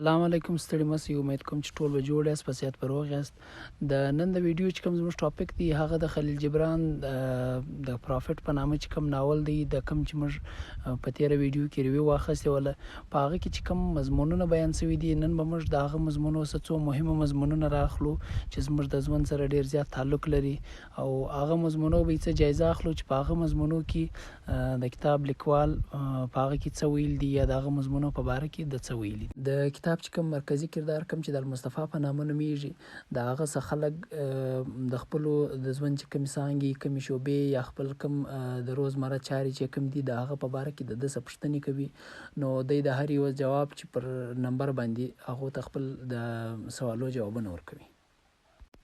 السلام علیکم ستړي مسئ امید کوم چې ټول به جوړ یاست په صحت په روغ یاست. د نن د ویډیو چې کوم زموږ ټاپک دی هغه د خلیل جبران د پرافټ په نامه چې کوم ناول دی د کوم چې موږ په تیره ویډیو کې ریویو واخیستې وله په هغه کې چې کوم مضمونونه بیان شوي دي نن به موږ د هغه مضمونو څخه څو مهمه مضمونونه راخلو چې زموږ د ژوند سره ډیر زیات تعلق لري او هغه مضمونو به څه جایزه اخلو چې په هغه مضمونو کې د کتاب لیکوال په هغه کې څه ویل دي یا د هغه مضمونو په باره کې د څه ویل دي. د کتاب چې کوم مرکزی کردار کوم چې د المصطفی په نامه نومیږي د هغه څخه خلک د خپلو د ژوند چې کومې څانګې کومې شعبې یا خپل کوم د روزمره چارې چې کوم دي د هغه په باره کې د ده څه پوښتنې کوي نو دی د هر یو جواب چې پر نمبر باندې هغو ته خپل د سوالو جوابونه ورکوي.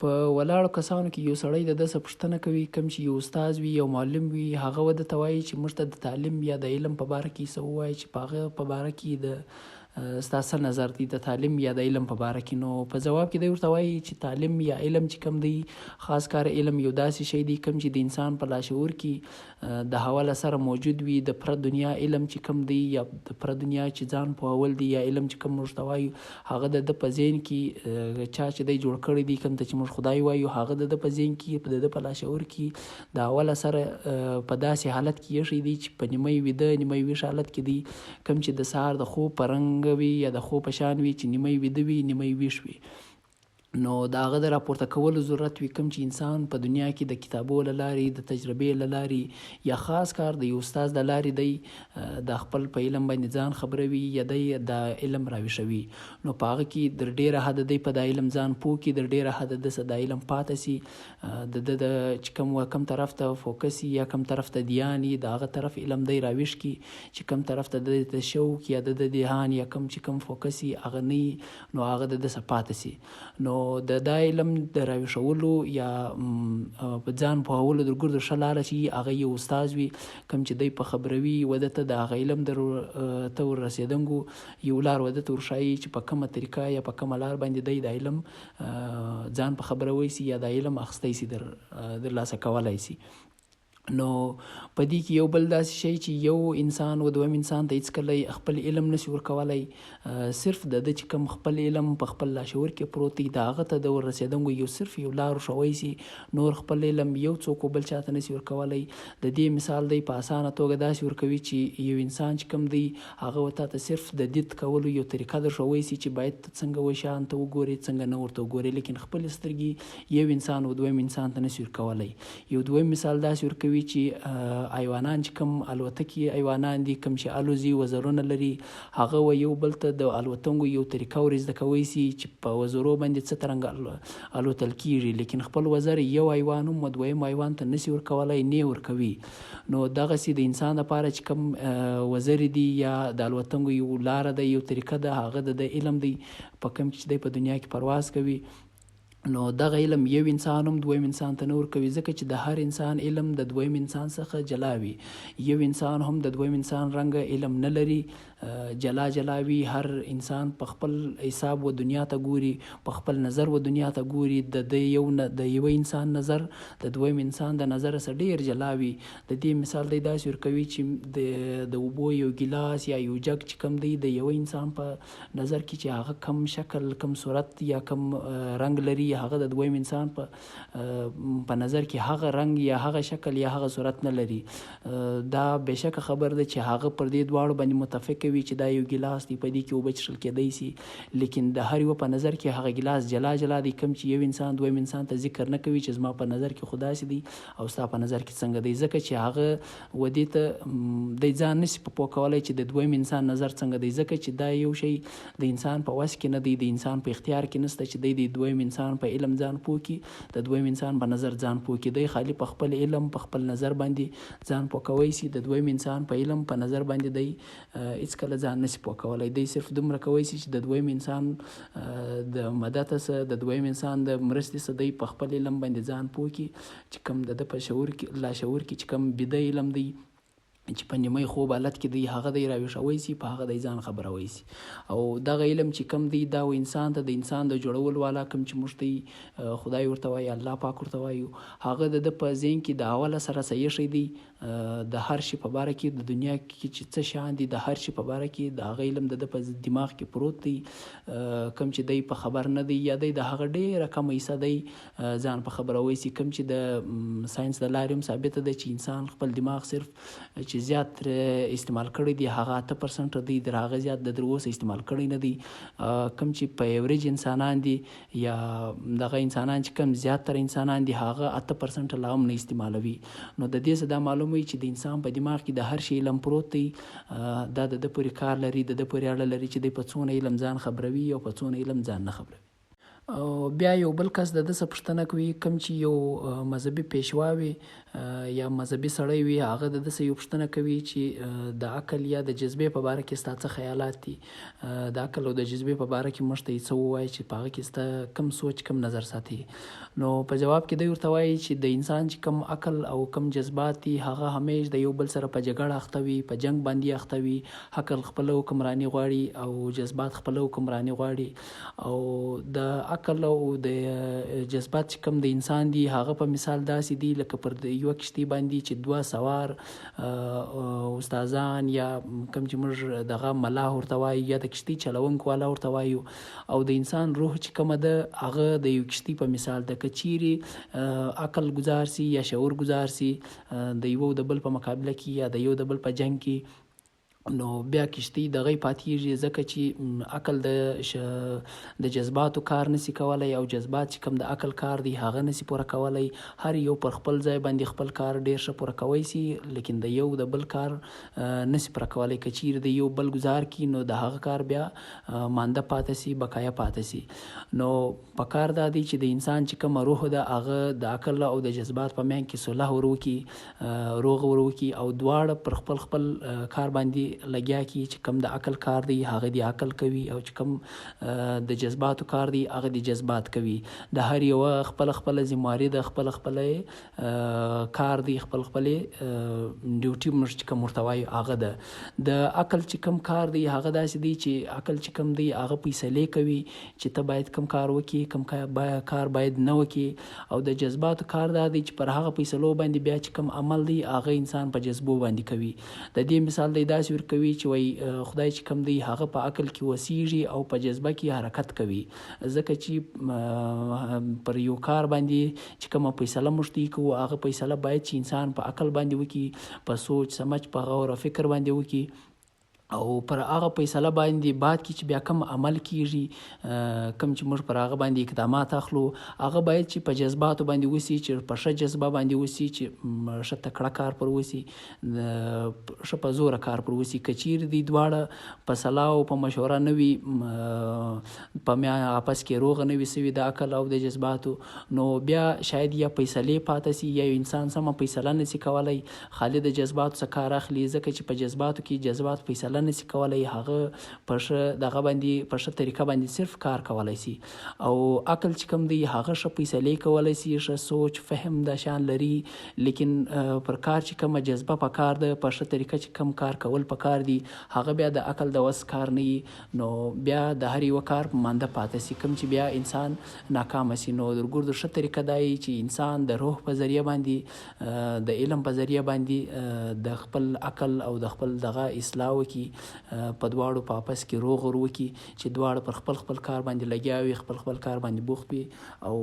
په ولاړو کسانو کې یو سړی د ده څه پوښتنه کوي کوم چې یو استاد وي یو معلم وي هغه ورته ته وایي چې موږ ته د تعلیم یا د علم په باره کې څه ووایي چې په هغه په باره کې د ستا څه نظر دی د تعلیم یا د علم په باره کې. نو په جواب کې دی ورته وایي چې تعلیم یا علم چې کوم دی خاص کار علم یو داسې شی دی کوم چې د انسان په لاشعور کې د حواله سره موجود وي د پر دنیا علم چې کوم دی یا د پر دنیا چې ځان پوهول دی یا علم چې کوم موږ ته وایو هغه د ده په ذهن کې چا چې دی جوړ کړی دی کوم ته چې موږ خدای وایو هغه د ده په ذهن کې د ده په لاشعور کې د حواله سره په داسې حالت کې ایښی دی چې په نیمه ویده نیمه ویښ حالت کې دی کوم چې د سهار د خوب په رنګ وي یا د خوب په شان وي چې نیمه ویده وي نیمه ویښ وي. نو د هغه د راپورته کولو ضرورت وي کوم چې انسان په دنیا کې د کتابو له لارې د تجربې له لارې یا خاص کار د یو استاد د لارې دی د خپل په علم باندې ځان خبروي یا دی د علم راویښوي. نو په هغه کې در ډیره حده دی په د علم ځان پوه کړي در ډیره حده دسه د علم پاته سي د چې کوم طرف ته فوکس یا کوم طرف ته دیان د هغه طرف علم دی راویښ کړي چې کوم طرف ته د شوق یا د دیان یا کوم چې کوم فوکس هغه نه نو هغه د دسه پاته سي. نو د علم د راویښولو یا په ځان پوهولو د ګردو ښه لاره چې هغه یو استاد وي کوم چې دی په خبروي وده ته د هغه علم ته ور رسېدنګو یو لار وده ته ورښایي چې په کومه طریقه یا په کومه لار باندې دی د علم ځان په خبروي سي یا د علم اخیستی سي در لاسه کولی سي. نو په دې کې یو بل داسې شی چې یو انسان و دویم انسان ته هېڅکله خپل علم نشي ورکولی صرف د ده چې کوم خپل علم په خپل لاشعور کې پروت دی د هغه ته د ور رسېدنګو یو صرف یو لار ښوی سي نور خپل علم یو څوک بل چاته نشي ورکولی. د دې مثال دی په اسانه توګه داسې ورکوي چې یو انسان چې کوم دی هغه ورته ته صرف د دید کولو یو طریقه در ښوی سي چې باید ته څنګه وشیان ته وګورې څنګه نه ورته وګورې لیکن خپل سترګې یو انسان و دویم انسان ته نشي ورکولی. یو دویم مثال داسې ورکوي چې حیوانان چې کوم الوتکي حیوانان دي کوم چې الوزي وزرونه لري هغه و یو بل ته د الوتنګو یو طریقه ور زده کوی سي چې په وزرو باندې څه ترنګ الوتل کیږي لیکن خپل وزر یو حیوان هم دویم حیوان ته نشي ورکولی نه ورکوي. نو دغسې د انسان لپاره چې کوم وزر دي یا د الوتنګو یو لاره ده یو طریقه ده هغه د علم دی په کوم چې دی په دنیا کې پرواز کوي. نو دغه علم یو انسان هم دویم انسان ته نه ورکوي ځکه چې د هر انسان علم د دویم انسان څخه جلا وي. یو انسان هم د دویم انسان رنګ علم نه لري جلا جلا وي. هر انسان په خپل حساب و دنیا ته ګوري په خپل نظر و دنیا ته ګوري د یو انسان نظر د دویم انسان د نظر سره ډیر جلا وي. د دې مثال دی داسې ورکوي چې د اوبو یو ګیلاس یا یو جګ چې کوم دی د یو انسان په نظر کې چې هغه کم شکل کم صورت یا کم رنګ لري هغه د دویم انسان په نظر کې هغه رنګ یا هغه شکل یا هغه صورت نه لري. دا بېشکه خبر ده چې هغه پر دې دواړو باندې متفق وي چې دا یو ګیلاس دی په دې کې اوبه څښل کېدی سي لیکن د هر یو په نظر کې هغه ګیلاس جلا جلا دی کوم چې یو انسان دویم انسان ته ذکر نه کوي چې زما په نظر کې خو داسې دی او ستا په نظر کې څنګه دی ځکه چې هغه ودې ته دی ځان نشي په پوه کولی چې د دویم انسان نظر څنګه دی ځکه چې دا یو شی د انسان په وس کې نه دی د انسان په اختیار کې نشته چې دی د دویم انسان په علم ځان پوه کړي د دویم انسان په نظر ځان پوه کړي. دی خالي په خپل علم په خپل نظر باندې ځان پوه کوی سي د دویم انسان په علم په نظر باندې دی هېڅکله ځان نشي پوه کولی. دی صرف دومره کوی سي چې د دویم انسان د مدد څخه د دویم انسان د مرستې څخه دی په خپل علم باندې ځان پوه کړي چې کوم د ده په شعور کې لاشعور کې چې کوم بیده علم دی چې په نیمه خوب حالت کې دی هغه دی راویښوی سي په هغه دی ځان خبروی سي. او دغه علم چې کوم دی دا انسان ته د انسان د جوړولو والا کوم چې موږ ته خدای ورته وایي الله پاک ورته وایو هغه د په ذهن کې د اوله سره صحیح شی دی د هر شي په باره کې د دنیا کې چې څه شیان دي د هر شي په باره کې د هغه علم د په دماغ کې پروت دی، کم چې دی په خبر نه دی یا دی د هغه ډېره کمه حصه دی ځان په خبروي سي. کم چې د ساينس د لارې هم ثابته ده چې انسان خپل دماغ صرف چې زیات استعمال کړی دی هغه 8% دی، در هغه زیات د اوسه استعمال کړی نه دی. کم چې په ایوریج انسانان دي یا دغه انسانان چې کم زیاتره انسانان دي هغه 8% لا هم نه استعمالوي. نو د دې څه دا معلوموي چې د انسان په دماغ کې د هر شي علم پروت دی، دا د پورې کار لري، د پورې اړه لري چې د په څونه علم ځان خبروي او په څونه علم ځان نه خبروي. او بیا یو بل کس د ده څه پوښتنه کوي، کوم چې یو مذهبي پیشوا وي یا مذهبي سړی وي هغه د ده څه یو پوښتنه کوي چې د عقل یا د جذبې په باره کې ستا څه خیالات دي، د عقل او د جذبې په باره کې موږ ته یې څه ووایي چې په هغه کې ستا کم سوچ کم نظر ساتي. نو په جواب کې دی ورته وایي چې د انسان چې کم عقل او کم جذبات دي هغه همیش د یو بل سره په جګړه اخته وي، په جنگ باندې اخته وي. عقل خپله حکمراني غواړي او جذبات خپله حکمراني غواړي. او د عقل او د جذبات چې کم د انسان دي هغه په مثال داسې دي لکه پر یوه کشتۍ باندې چې دوه سوار استادان یا کم چې موږ دغه ملاح ورته وایو یا د کشتۍ چلونکو والا ورته وایو، او د انسان روح چې کومه ده هغه د یو کشتۍ په مثال ده. که چیرې عقل ګزار سي یا شعور گزار سي د یو د بل په مقابله کې یا د یو د بل په جنگ کې، نو بیا کشتۍ دغه پاتېږي ځکه چې عقل د جذباتو کار نسی کولی او جذبات چې کوم د عقل کار دی هغه نسی پوره کولی. هر یو پر خپل ځای باندې خپل کار ډیر ښه پوره کوی سي، لیکن د یو د بل کار نسی پوره کولی. که چیرې د یو بل گزار کی نو د هغه کار بیا مانده پاتې سي، بقایا پاتې سي. نو پکار دا دی چې د انسان چې کومه روح ده هغه د عقل او د جذبات په میان کې صلح وروکي، روغ وروکي او دواړه پر خپل خپل کار باندې لګیا کی. چې کم د عقل کار دی هغه د عقل کوي او چې کم د جذباتو کار دی هغه د جذبات کوي. د هر یو خپل خپل ذمہواری د خپل خپل کار دی، خپل خپل ډیوټي موږ چې کوم ورته وایو هغه ده. د عقل چې کم کار دی هغه داسې دی چې عقل چې کم دی هغه فیصلې کوي چې ته باید کم کار وکړي، کم کار باید نه وکړي. او د جذباتو کار دا دی چې پر هغه فیصلو باندې بیا چې کم عمل دی هغه انسان په جذبو باندې کوي. د دې مثال دی داسې کوي چې وای خدای چې کم دی هغه په عقل کې وسیږي او په جذبه کې حرکت کوي، ځکه چې پر یو کار باندې چې کومه فیصله موږ کوو هغه فیصله باید چې انسان په عقل باندې وکړي، په سوچ سمج په غور او فکر باندې وکړي. او پر هغه فیصله باندې بعد کې چې بیا کم عمل کیږي، کم چې موږ پر هغه باندې اقدامات اخلو هغه باید چې په جذباتو باندې وسی، چې په ښه جذبه باندې وسی، چې ښه تکړه کار پر وسی، ښه په زوره کار پر وسی. که چیرې دی دواړه په صلاح او په مشوره نه وي، په میان آپس کې روغ نه وي سوي د عقل او د جذباتو، نو بیا شاید یا فیصلې پاتې سي یا انسان سمه فیصله نسی کولی، خالي د جذباتو څخه کار اخلي. ځکه چې په جذباتو کې جذبات فیصله نسی کولی، هغه په ښه دغه باندې په ښه طریقه باندې صرف کار کولی سي. او عقل چې کوم دی هغه ښه فیصلې کولی سي، ښه سوچ فهم د شان لري، لیکن پر کار چې کومه جذبه په کار ده، په ښه طریقه چې کوم کار کول په کار دي هغه بیا د عقل د وس کار نه وي، نو بیا د هر یو کار مانده پاتې سي، کوم چې بیا انسان ناکامه سي. نو درګور د ښه طریقه دا چې انسان د روح په ذریعه باندې، د علم په ذریعه باندې د خپل عقل او د خپل دغه اصلاح وکړي، په دواړو په آپس کې روغ وروکي، چې دواړه پر خپل خپل کار باندې لګیا وي، خپل خپل کار باندې بوخت وي او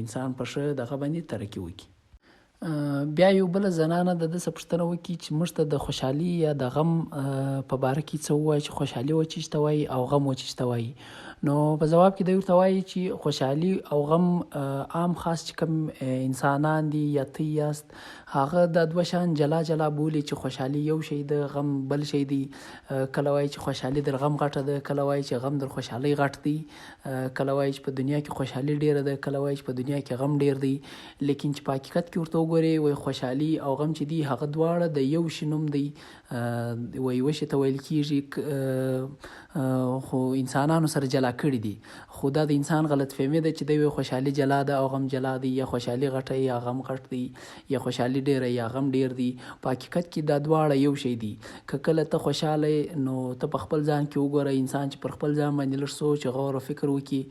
انسان په ښه دغه باندې ترقي وکړي. بیا یو بل زنانه د ده څه پوښتنه وکړي چې موږ ته د خوشحالي یا د غم په باره کې څه ووایي، چې خوشحالي وچی شته وایي او غم وچی شته وایي. نو په جواب کې دی ورته وایي چې خوشحالي او غم عام خاص چې کوم انسانان دي یا ته یاست هغه د دوه شان جلا جلا بولي، چې خوشحالي یو شی د غم بل شی دی. کله وایي چې خوشحالي در غم غټه ده، کله وایي چې غم در خوشحالي غټ دی، کله وایي چې په دنیا کې خوشحالي ډیره ده، کله وایي چې په دنیا کې غم ډیر دی. لیکن چې په حقیقت کې ورته وګورئ وایي خوشحالي او غم چې دی هغه دواړه د یو شي نوم دی، وایي یوه شي ته ویل کېږي، خو انسانانو سره جلا کړي دي. خو دا د انسان غلط فهمي ده چې دوی خوشحالي جلا ده او غم جلا دی، یا خوشحالي غټه یا غم غټ دی، یا خوشحالي ډیره یا غم ډیر دی. په حقیقت کې دا دواړه یو شی دي. که کله ته خوشحاله نو ته په خپل ځان کې وګوره، انسان چې پر خپل ځان باندې لږ سوچ غور او فکر وکړي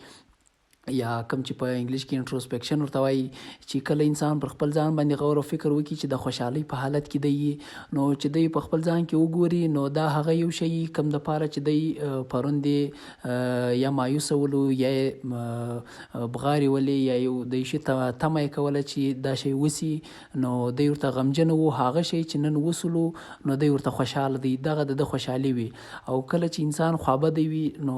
یا کوم چې په انګلیش کې انټروسپیکشن ورته وایي چې کله انسان پر خپل ځان باندې غور او فکر وکړي چې د خوشحالۍ په حالت کې دی نو چې دی په خپل ځان کې وګوري نو دا هغه یو شی کوم دپاره چې دی پرون دی یا مایوسه ولو یا بغارې ولې یا یو د شي تمه یې کوله چې دا شی وسي نو دی ورته غمجن و هغه شی چې نن وسلو نو دی ورته خوشحاله دی دغه د خوشحالي وي او کله چې انسان خوابدی وي نو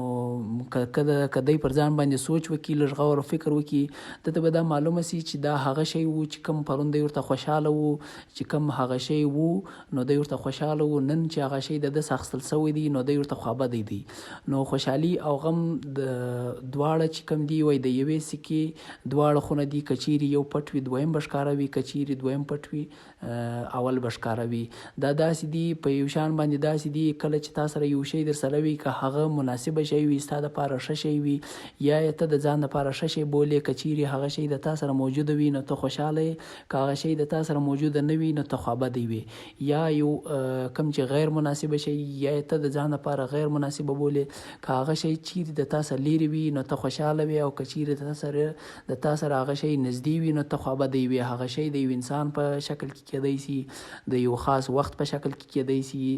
که دی پر ځان باندې سوچ وکړي لږ غور او فکر وکړي دته به دا معلومه سي چې دا هغه شی و چې کوم پرون دی ورته خوشحاله و چې کوم هغه شی و نو دی ورته خوشحاله و نن چې هغه شی د ده څخه اخیستل سوی دی نو دی ورته خوابدی دی نو خوشحالي او غم د دواړه چې کوم دی وایي د یوې سکې دواړه خونه دي که چیرې یو پټ وي دویم به ښکاره وي که چیرې دویم پټ وي اول به ښکاره وي دا داسې دي په یو شان باندې داسې دي کله چې تا سره یو شی در سره وي که هغه مناسبه شی وي ستا دپاره ښه شی وي یا یې ته د ځان دپاره ښه شی بولې که چیرې هغه شی د تا سره موجوده وي نو ته خوشحاله یې که هغه شی د تا سره موجوده نه وي نو ته خوابدی وي یا یو کوم چې غیر مناسبه شی یا یې ته د ځان دپاره غیر مناسبه بولې که هغه شی چیرې د تا سره لیرې وي نو ته خوشحاله وي او که چیرې د تا سره هغه شی نږدې وي نو ته خوابدی وي هغه شی د یو انسان په شکل کې کیدی سي د یو خاص وخت په شکل کې کیدی سي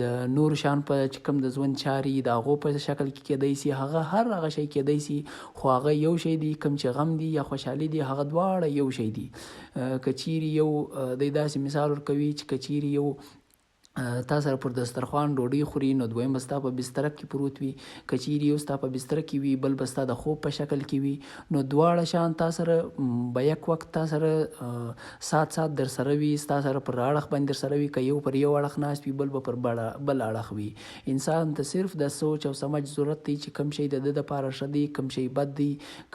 د نور شان په چې کوم د ژوند چارې د هغو په شکل کې کیدی سي هغه هر هغه شی کیدی سي خو هغه یو شی دی کوم چې غم دی یا خوشحالي دی هغه دواړه یو شی دی که چیرې یو دی داسې مثال ورکوي چې که چیرې یو تا سره پر دسترخوان ډوډۍ خوري نو دویم به ستا په بستره کې پروت وي که چیرې یو ستا په بستره کې وي بل به ستا د خوب په شکل کې وي نو دواړه شان تا سره به یک وخت تا سره سات در سره وي ستا سره پر اړخ باندې در سره وي که یو پر یو اړخ ناست وي بل به پر بل اړخ وي انسان ته صرف د سوچ او سمج ضرورت دی چې کوم شی د ده دپاره ښه دی کوم شی بد دی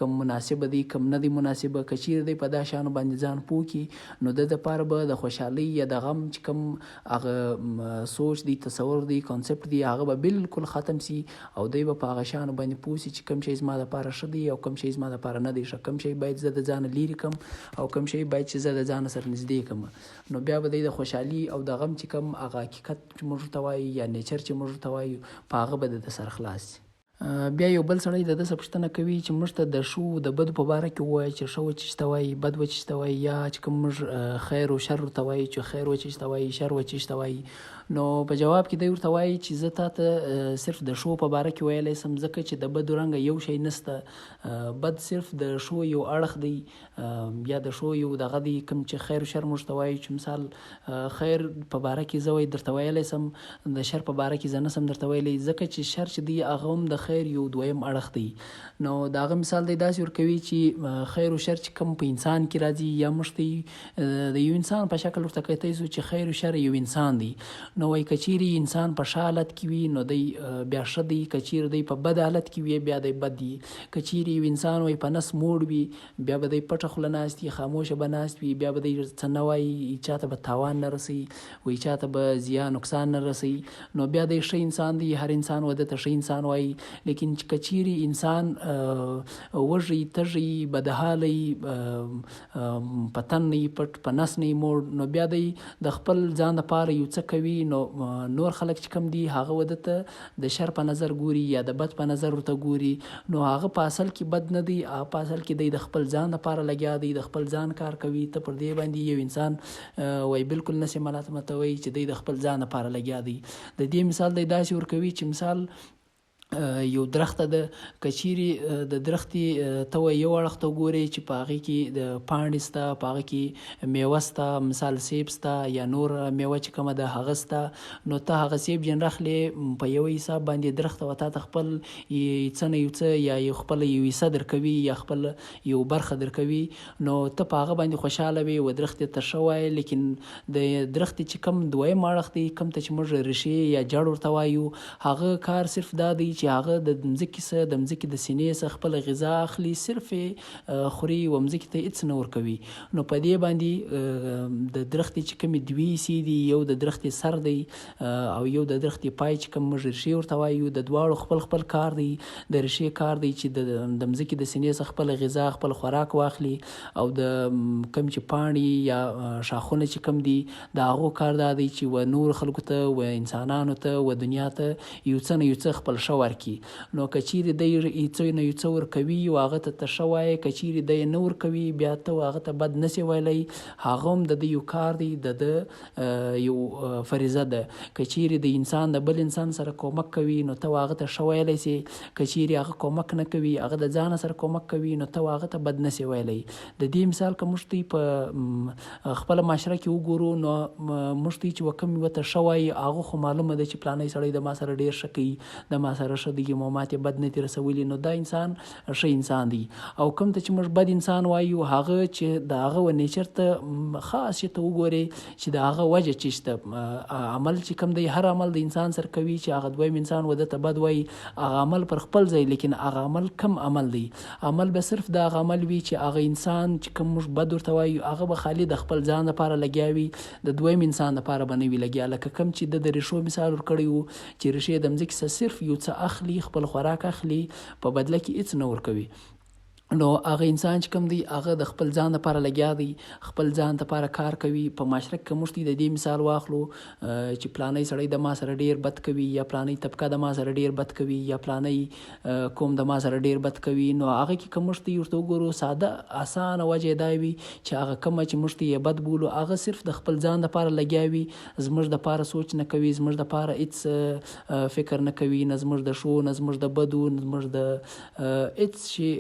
کوم مناسبه دی کوم نه دی مناسبه که چیرې دی په دا شیانو باندې ځان پوه کړي نو د دپاره به د خوشحالۍ یا د غم چې کوم هغه سوچ دی تصور دی کانسپټ دی هغه به بالکل ختم سي او دی به په هغه شیانو باندې پوه سي چې کوم شی زما دپاره ښه دی او کوم شی زما دپاره نه دی ښه کوم شی باید زه د ځانه لیرې کړم او کوم شی باید چې زه د ځانه سره نږدې کړم نو بیا به دی د خوشحالي او د غم چې کوم هغه حقیقت چې موږ ورته وایو یا نیچر چې موږ ورته وایو په هغه به د سر خلاص سي بیا یو بل سړی د ده څه پوښتنه کوي چې موږ ته د ښو د بدو په باره کې ووایي چې ښه وچیش ته وایي بد وچیش ته وایي یا چې کوم موږ خیر و شر ته وایي چې خیر وچیش ته وایي شر وچیش ته وایي نو په جواب کې دی ورته وایي چې زه تا ته صرف د ښو په باره کې ویلی سم ځکه چې د بدو رنګه یو شی نسته بد صرف د ښو یو اړخ دی یا د ښو یو دغه دی کوم چې خیر و شر موږ ته وایي چې مثال خیر په باره کې زه درته ویلی سم د شر په باره کې زه نه سم درته ویلی ځکه چې شر چې دی هغه هم د خیر یو دویم اړخ دی نو د هغه مثال دی داسې ورکوي چې خیر و شر چې کوم په انسان کې راځي یا موږ ته د یو انسان په شکل ورته کتلی سو چې خیر و شر یو انسان دی نو وایي که چیرې انسان په ښه حالت کې وي نو دی بیا ښه دی که چیرې دی په بد حالت کې وي بیا دی بد دی که چیرې یو انسان وایي په نس موړ وي بیا به دی پټه خوله ناست وي خاموشه به ناست وي بیا به دی څه نه وایي چاته به تاوان نه رسوي وایي چاته به زیان نقصان نه رسوي نو بیا دی ښه انسان دی هر انسان و ده ته ښه انسان وایي لیکن که چیرې انسان وږی تږی بدحالی په تن نه پټ په نس نه موړ نو بیا دی د خپل ځان دپاره یو څه کوي نو نور خلک چې کوم دي هغه وده ته د شر په نظر ګوري یا د بد په نظر ورته ګوري نو هغه په اصل کې بد نه دی په اصل کې دی د خپل ځان دپاره لګیا دی د خپل ځان کار کوي ته پر دې باندې یو انسان وایي بالکل نسې ملاتمته وایي چې دی د خپل ځان دپاره لګیا دی د دې مثال دی داسې ورکوي چې مثال یو درخته ده که چیرې د درختې ته یو اړخ ته ګورې چې په هغې کې د پاڼې سته په هغه کې میوه سته مثال سیب سته یا نور میوه چې کومه ده هغه سته نو ته هغه سیب جن راخلې په یو حساب باندې درخته و تا ته خپل څه نه یو څه یا یو خپل یو حصه درکوي یا خپل یو برخه درکوي نو ته په هغه باندې خوشحاله وي و درختې ته ښه وایې لیکن د درختې چې کوم دویم اړخ دی کوم ته چې موږ ریښې یا جړ ورته وایو هغه کار صرف دا دی چې هغه د ځمکې څخه د ځمکې د سینې څخه خپله غذا اخلي صرف یې خوري و ځمکې ته هېڅ نه ورکوي نو په دې باندې د درختې چې کومې دوې حصې دي یو د درختې سر دی او یو د درختې پای چې کوم موږ ریښې ورته وایو د دواړو خپل خپل کار دی د ریښې کار دی چې د ځمکې د سینې څخه خپله غذا خپل خوراک واخلي او د کوم چې پاڼې یا شاخونه چې کوم دي د هغو کار دا دی چې و نور خلکو ته و انسانانو ته و دنیا ته یو څه نه یو څه خپل ښه ورکړي. نو که چیرې دی څه نه یو څه ورکوي او هغه ته تشه وایي، که چیرې دی نه ورکوي بیا ته هغه ته بد نسې ویلی، هغه هم د ده یو کار دی، د ده یو فریضه ده. که چیرې د انسان د بل انسان سره کومک کوي نو ته هغه ته ښه ویلی سي، که چیرې هغه کومک نه کوي هغه د ځانه سره کومک کوي نو ته هغه ته بد نسې ویلی. د دې مثال که موږ ته په خپله معاشره کې وګورو نو موږ ته چې کوم یوه ته ښه وایي هغه خو معلومه ده چې پلانی سړی د ما سره ډېر ښه کوي، د ما سره ښه دی، ما ته بد نه دي رسولي، نو دا انسان ښه انسان دی. او کوم ته چې موږ بد انسان وایو هغه چې د هغه و نیچر ته خاص چې ته وګورې چې د هغه وجه چې شته، عمل چې کوم دی هر عمل د انسان سره کوي چې هغه دویم انسان و ده ته بد وایي، هغه عمل پر خپل ځای، لیکن هغه عمل کم عمل دی. عمل به صرف د هغه عمل وي چې هغه انسان چې کوم موږ بد ورته وایو هغه به خالي د خپل ځان لپاره لګیا وي، د دویم انسان لپاره به نه وي لګیا. لکه کوم چې د ریښو مثال ورکړی وو چې ریښې د مځکې څخه صرف یو څه اخلي، خپل خوراک اخلي، په بدله کې هېڅ نه ورکوي. نو هغه انسان چې کوم دی هغه د خپل ځان لپاره لګیا دی، خپل ځان لپاره کار کوي. په معاشره کې موږ د دې مثال واخلو چې پلانی سړی د ما سره ډېر بد کوي، یا پلانی طبقه د ما سره ډېر بد کوي، یا پلانی قوم د ما سره ډېر بد کوي. نو هغه کې که موږ ورته وګورو ساده اسانه وجه دا وي چې هغه کومه چې موږ یې بد بولو هغه صرف د خپل ځان لپاره لګیا وي، زموږ دپاره سوچ نه کوي، زموږ دپاره هېڅ فکر نه کوي، نه زموږ د ښو نه زموږ د بدو نه زموږ د هېڅ شي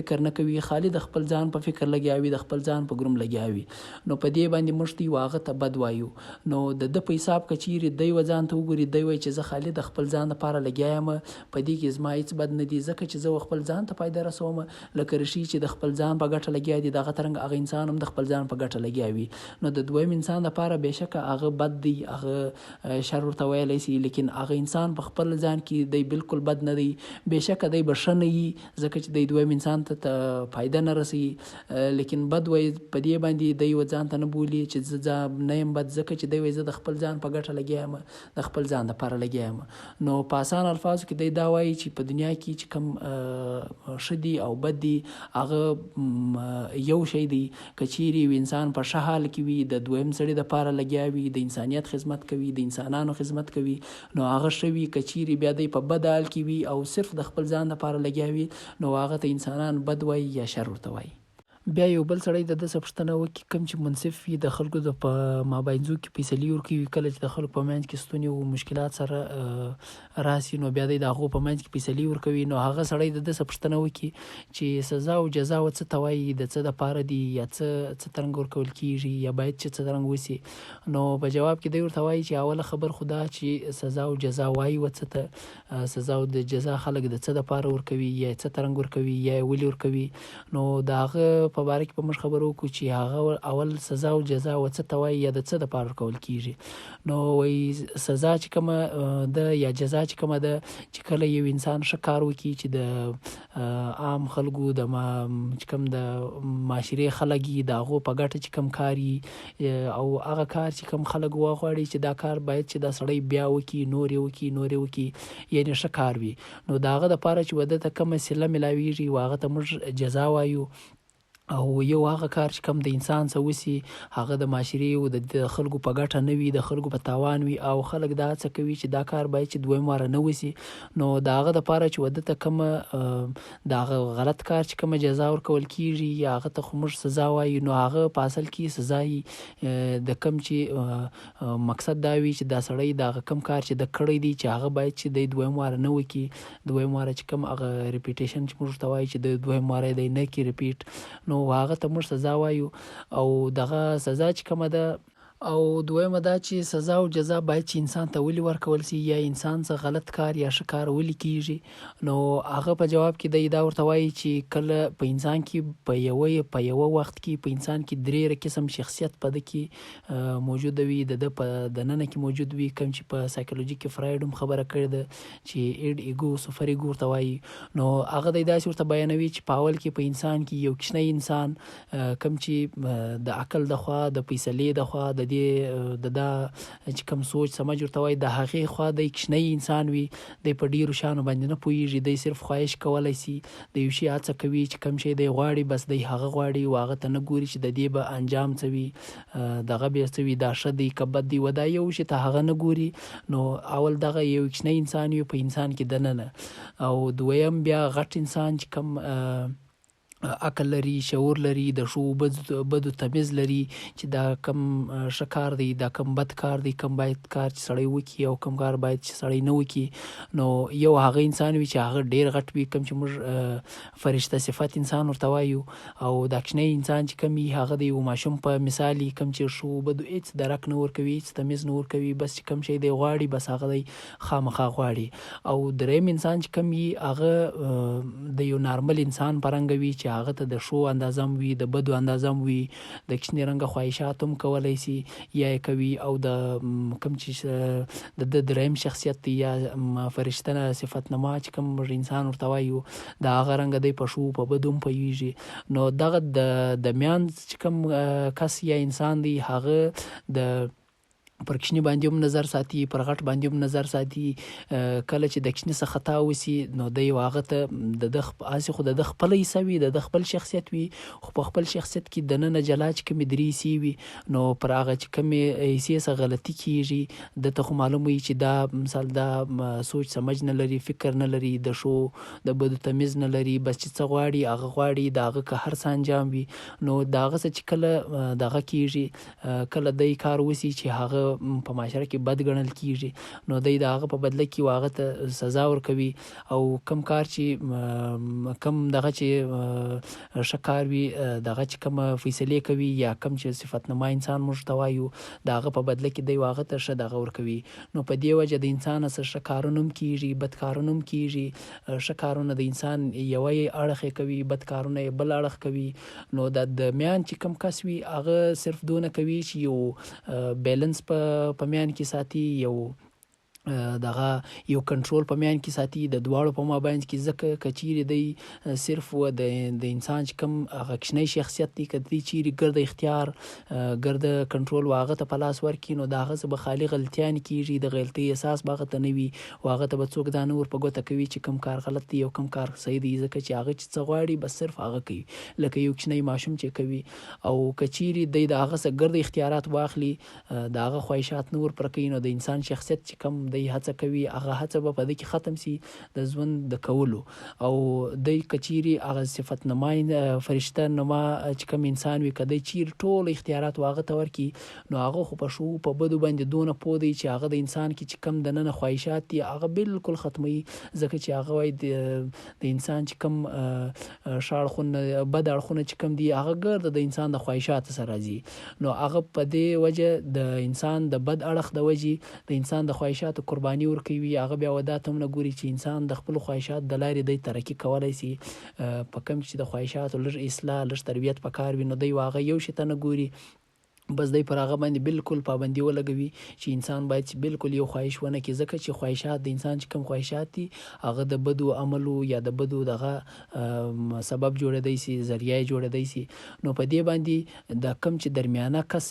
فکر نه کوي، خالي د خپل ځان په فکر لګیا وي، د خپل ځان په ګروم لګیا وي. نو په دې باندې موږ ته هغه ته بد وایو. نو د ده په حساب که چیرې دی ځان ته وګوري، دی وایي چې زه خالي د خپل ځان لپاره لګیا یم، په دې کې زما هېڅ بد نه دي، ځکه چې زه خپل ځان ته فایده رسوم. لکه ریښې چې د خپل ځان په ګټه لګیا دي دغه ترنګ هغه انسان هم د خپل ځان په ګټه لګیا وي. نو د دویم انسان لپاره بېشکه هغه بد دی، هغه شر ورته ویلی سي، لیکن هغه انسان په خپل ځان کې دی بالکل بد نه دی، بېشکه دی به ښه نه وي ځکه چې دی دویم انسان ته فایده نه رسي، لیکن بد وایي په دې باندې دی ځان ته نه بولي چې زه نه یم بد، ځکه چې دی وایي زه د خپل ځان په ګټه لګیا یم، د خپل ځان لپاره لګیا یم. نو په اسان الفاظو کې دی دا وایي چې په دنیا کې چې کوم ښه دي او بد دي هغه یو شی دی. که چیرې یو انسان په ښه حال کې وي، د دویم سړي دپاره لګیا وي، د انسانیت خدمت کوي، د انسانانو خدمت کوي، نو هغه ښه وي. که چیرې بیا دی په بد حال کې وي او صرف د خپل ځان لپاره لګیا وي نو هغه ته انسانان بد وایي یا شر ورته وایي. بیا یو بل سړی د ده څه پوښتنه وکړي، کوم چې منصف وي د خلکو د په مابینځو کې فیصلې ورکوي، کله چې د خلکو په منځ کې ستونزې او مشکلات سره راسي نو بیا دی د هغو په منځ کې فیصلې ورکوي. نو هغه سړی د ده څه پوښتنه وکړي چې سزا او جزا څه ته وایي، د څه دپاره دي، یا څه ترنګ ورکول کېږي، یا باید چې څه ترنګ وسي. نو په جواب کې دی ورته وایي چې اوله خبر خو دا چې سزا او جزا وایي څه ته، سزا او د جزا خلک د څه دپاره ورکوي، یا څه ترنګ ورکوي، یا یې ولې ورکوي. نو د هغه په باره کې به موږ خبرې وکړو چې هغه اول سزا او جزا څه ته وایي یا د څه دپاره ورکول کېږي. نو وایي سزا چې کومه ده یا جزا چې کومه ده چې کله یو انسان ښه کار وکړي چې د عام خلکو د چې کوم د معاشرې خلک یي د هغو په ګټه چې کوم کار یي، او هغه کار چې کوم خلک وغواړي چې دا کار باید چې دا سړی بیا وکړي، نور یې وکړي، یعنې ښه کار وي، نو د هغه دپاره چې ده ته کومه صله میلاویږي هغه ته موږ جزا وایو. او یو هغه کار چې کوم د انسان څه وسي هغه د معاشرې او د خلکو په ګټه نه وي، د خلکو په تاوان وي، او خلک دا هڅه کوي چې دا کار باید چې دویم واره نه وسي، نو د هغه دپاره چې ده ته کومه د هغه غلط کار چې کومه جزا ورکول کېږي یا هغه ته خو موږ سزا وایو، نو هغه په اصل کې سزا یي د کوم چې مقصد دا وي چې دا سړی د هغه کوم کار چې ده کړی دی چې هغه باید چې دی دویم واره نه وکړي، دویم واره چې کوم هغه ریپیټیشن چې موږ ورته وایو چې د دویم واره دی نه کړي ریپیټ، نو هغه ته موږ سزا وایو. او دغه سزا چې کومه ده او دویمه دا چې سزا او جزا باید چې انسان ته ولې ورکول سي، یا انسان څه غلط کار یا ښه کار ولې کېږي. نو هغه په جواب کې دی دا ورته وایي چې کله په انسان کې په یوه وخت کې په انسان کې درې قسم شخصیت په ده کې موجوده وي، د ده په دننه کې موجود وي، کوم چې په سایکولوژي کې فرایډ هم خبره کړې ده چې ایډ ایګو سوپر ایګو ورته وایي. نو هغه دی داسې ورته بیانوي چې په اول کې په انسان کې یو کوچنی انسان کوم چې د عقل د خوا، د فیصلې د خوا، د د دې د دا چې کوم سوچ سمج ورته وایي د هغې خوا دی کوچنی انسان وي دی په ډېرو شیانو باندې نه پوهېږي دی صرف خواهش کولی سي د یو شي هڅه کوي چې کوم شی دی غواړي بس دی هغه غواړي او هغه ته نه ګوري چې د دې به انجام څه وي دغه بیا څه وي دا ښه دی که بد دی و دا یو شي ته هغه نه ګوري نو اول دغه یو کوچنی انسان وي په انسان کې دننه او دویم بیا غټ انسان چې کوم عقل لري شعور لري د ښو بدو تمیز لري چې دا کم ښه کار دی دا کم بد کار دی کم باید کار چې سړی وکړي او کم کار باید چې سړی نه وکړي نو یو هغه انسان وي چې هغه ډېر غټ وي کوم چې موږ فرشته صفت انسان ورته وایو او دا کوچنی انسان چې کوم وي هغه د یو ماشوم په مثال وي کوم چې ښو بدو هېڅ درک نه ورکوي هېڅ تمیز نه ورکوي بس چې کوم شی دی غواړي بس هغه دی خامخا غواړي او دریم انسان چې کوم وي هغه د یو نارمل انسان په رنګه وي چې هغه ته د ښو اندازه هم وي د بدو اندازه هم وي د کوچني رنګه خواهشات هم کولی سي یا یې کوي او د کوم چې د دریم شخصیت دی یا فرشته صفت نما چې کوم انسان ورته وایو د هغه رنګه دی په ښو په بدو هم پوهېږي نو دغه د میانځ چې کوم کس یا انسان دی هغه د پر کوچني باندې هم نظر ساتي پر غټ باندې هم نظر ساتي کله چې د کوچني څه خطا وسي نو دی هغه ته د ده هسې خو د ده خپله حصه وي د ده خپل شخصیت وي خو په خپل شخصیت کې دننه جلا چې کومې درې حصې وي نو پر هغه چې کومې حصې څه غلطي کېږي ده ته خو معلوم وي چې دا مثال دا سوچ سمج نه لري فکر نه لري د ښو د بدو تمیز نه لري بس چې څه غواړي هغه غواړي د هغه که هر څه انجام وي نو د هغه څه چې کله دغه کېږي کله دی کار وسي چې هغه په معاشره کې بد ګڼل کېږي نو دی د هغه په بدله کې هغه ته سزا ورکوي او کم کار چې کم دغه چې ښه کار وي دغه چې کومه فیصلې کوي یا کم چې صفت نما انسان موږ ته وایو د هغه په بدله کې دی هغه ته ښه دغه ورکوي نو په دې وجه د انسان څه ښه کارونه هم کېږي بد کارونه هم کېږي ښه کارونه د انسان یوه اړخ یې کوي بد کارونه یې بل اړخ کوي نو د میان چې کم کس وي هغه صرف دونه کوي چې یو بیلنس په میان کې ساتي یو دغه یو کنټرول په میان کې ساتي د دواړو په مابین کې ځکه که چیرې دی صرف د انسان چې کوم هغه کوچنی شخصیت دی که دی چیرې ګرده اختیار ګرده کنټرول هغه ته په لاس ورکړي نو د هغه څه به خالي غلطیان کېږي د غلطۍ احساس به هغه ته نه وي او هغه ته به څوک دا نه ور په ګوته کوي چې کوم کار غلط دی او کوم کار صحیح دی ځکه چې هغه چې څه غواړي بس صرف هغه کوي لکه یو کوچنی ماشوم چې کوي او که چیرې دی د هغه څه ګرده اختیارات واخلي د هغه خواهشات نه ور پوره کوي نو د انسان شخصیت چې کوم دی هڅه کوي هغه هڅه به په دې کې ختم سي د ژوند د کولو او دی که چیرې هغه صفت نمای فرشته نما چې کوم انسان وي که دی چیرې ټول اختیارات هغه ته ورکړي نو هغه خو په ښو په بدو باندې دونه پوه دی چې هغه د انسان کې چې کوم دننه خواهشات دي هغه بالکل ختموي ځکه چې هغه وایي د انسان چې کوم ښه اړخونه بد اړخونه چې کوم دي هغه ګرده د انسان د خواهشاتو سره راځي نو هغه په دې وجه د انسان د بد اړخ د وجې د انسان د خواهشاتو قرباني ورکوي هغه بیا ودا ته هم نه ګوري چې انسان د خپلو خواهشات د لارې دی ترقي کولی سي په کوم چې د خواهشاتو لږ اصلاح لږ تربیت پکار وي نو دی هغه یو شي ته نه ګوري بس دی پر هغه باندې بالکل پابندي ولګوي چې انسان باید چې بالکل یو خواهش ونه کړي ځکه چې خواهشات د انسان چې کوم خواهشات دي هغه د بدو عملو یا د بدو دغه سبب جوړېدی سي ذریعه یې جوړېدی سي نو په دې باندې د کوم چې درمیانه کس